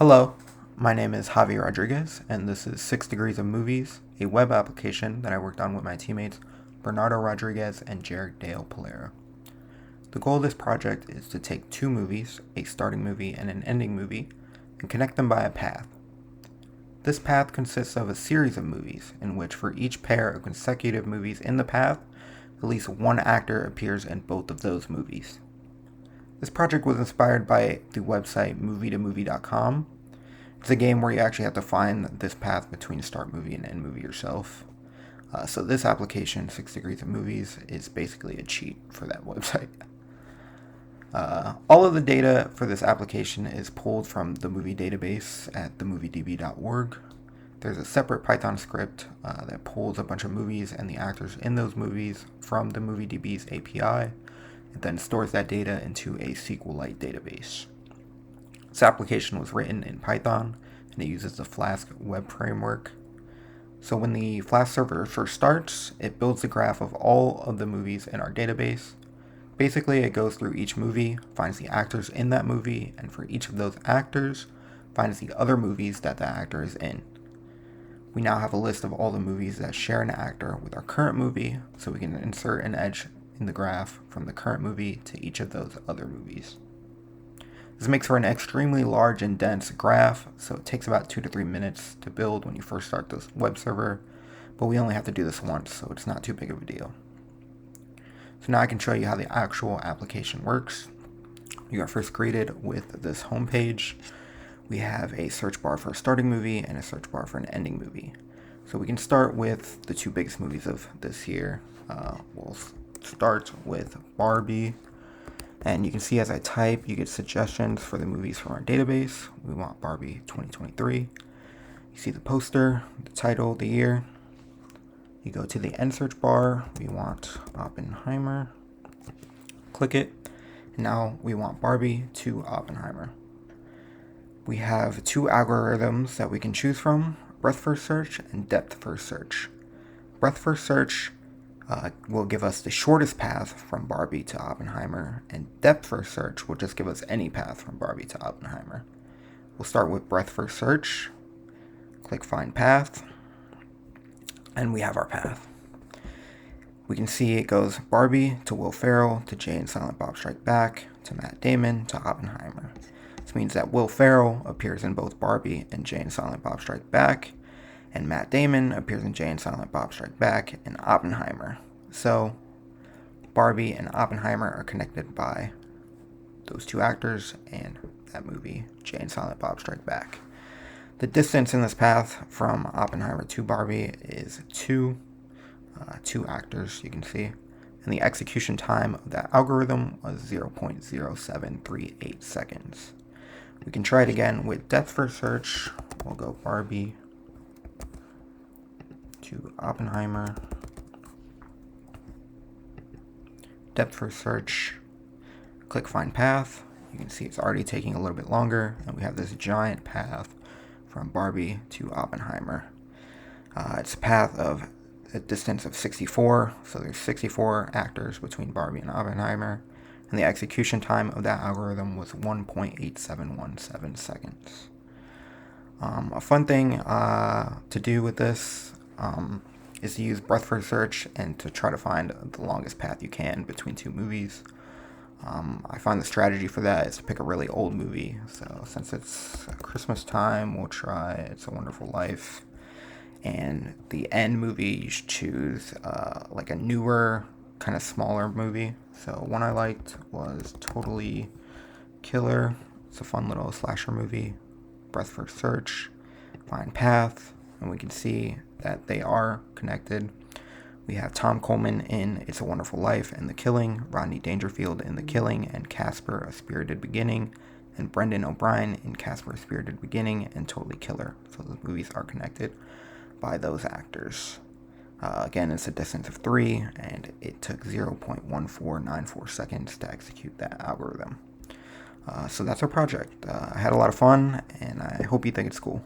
Hello, my name is Javi Rodriguez, and this is 6 Degrees of Movies, a web application that I worked on with my teammates Bernardo Rodriguez and Jerrick Dale Pallera. The goal of this project is to take two movies, a starting movie and an ending movie, and connect them by a path. This path consists of a series of movies, in which for each pair of consecutive movies in the path, at least one actor appears in both of those movies. This project was inspired by the website movie2movie.com. It's a game where you actually have to find this path between start movie and end movie yourself. So this application, 6 Degrees of Movies, is basically a cheat for that website. All of the data for this application is pulled from the movie database at themoviedb.org. There's a separate Python script that pulls a bunch of movies and the actors in those movies from the MovieDB's API. It then stores that data into a SQLite database. This application was written in Python, and it uses the Flask web framework. So when the Flask server first starts, it builds a graph of all of the movies in our database. Basically, it goes through each movie, finds the actors in that movie, and for each of those actors, finds the other movies that the actor is in. We now have a list of all the movies that share an actor with our current movie, so we can insert an edge in the graph from the current movie to each of those other movies. This makes for an extremely large and dense graph, so it takes about 2 to 3 minutes to build when you first start this web server, but we only have to do this once, so it's not too big of a deal. So now I can show you how the actual application works. You are first greeted with this homepage. We have a search bar for a starting movie and a search bar for an ending movie. So we can start with the two biggest movies of this year. We'll start with Barbie. And you can see as I type, you get suggestions for the movies from our database. We want Barbie 2023. You see the poster, the title, the year. You go to the end search bar. We want Oppenheimer. Click it. And now we want Barbie to Oppenheimer. We have two algorithms that we can choose from, breadth first search and depth first search. Breadth first search will give us the shortest path from Barbie to Oppenheimer, and depth first search will just give us any path from Barbie to Oppenheimer. We'll start with breadth first search, click find path, and we have our path. We can see it goes Barbie to Will Ferrell to Jay and Silent Bob Strike Back to Matt Damon to Oppenheimer. This means that Will Ferrell appears in both Barbie and Jay and Silent Bob Strike Back, and Matt Damon appears in Jay and Silent Bob Strike Back and Oppenheimer. So Barbie and Oppenheimer are connected by those two actors and that movie, Jay and Silent Bob Strike Back. The distance in this path from Oppenheimer to Barbie is two actors, you can see. And the execution time of that algorithm was 0.0738 seconds. We can try it again with depth first search. We'll go Barbie to Oppenheimer. Depth first search. Click find path. You can see it's already taking a little bit longer, and we have this giant path from Barbie to Oppenheimer. It's a path of a distance of 64, so there's 64 actors between Barbie and Oppenheimer, and the execution time of that algorithm was 1.8717 seconds. A fun thing to do with this is to use breadth first search and to try to find the longest path you can between two movies. I find the strategy for that is to pick a really old movie. So since it's Christmas time, we'll try It's a Wonderful Life. And the end movie, you should choose like a newer, kind of smaller movie. So one I liked was Totally Killer. It's a fun little slasher movie. Breadth first search, find path, and we can see that they are connected. We have Tom Coleman in It's a Wonderful Life and The Killing, Rodney Dangerfield in The Killing and Casper, A Spirited Beginning, and Brendan O'Brien in Casper, A Spirited Beginning and Totally Killer. So those movies are connected by those actors. Again, it's a distance of 3, and it took 0.1494 seconds to execute that algorithm. So that's our project. I had a lot of fun, and I hope you think it's cool.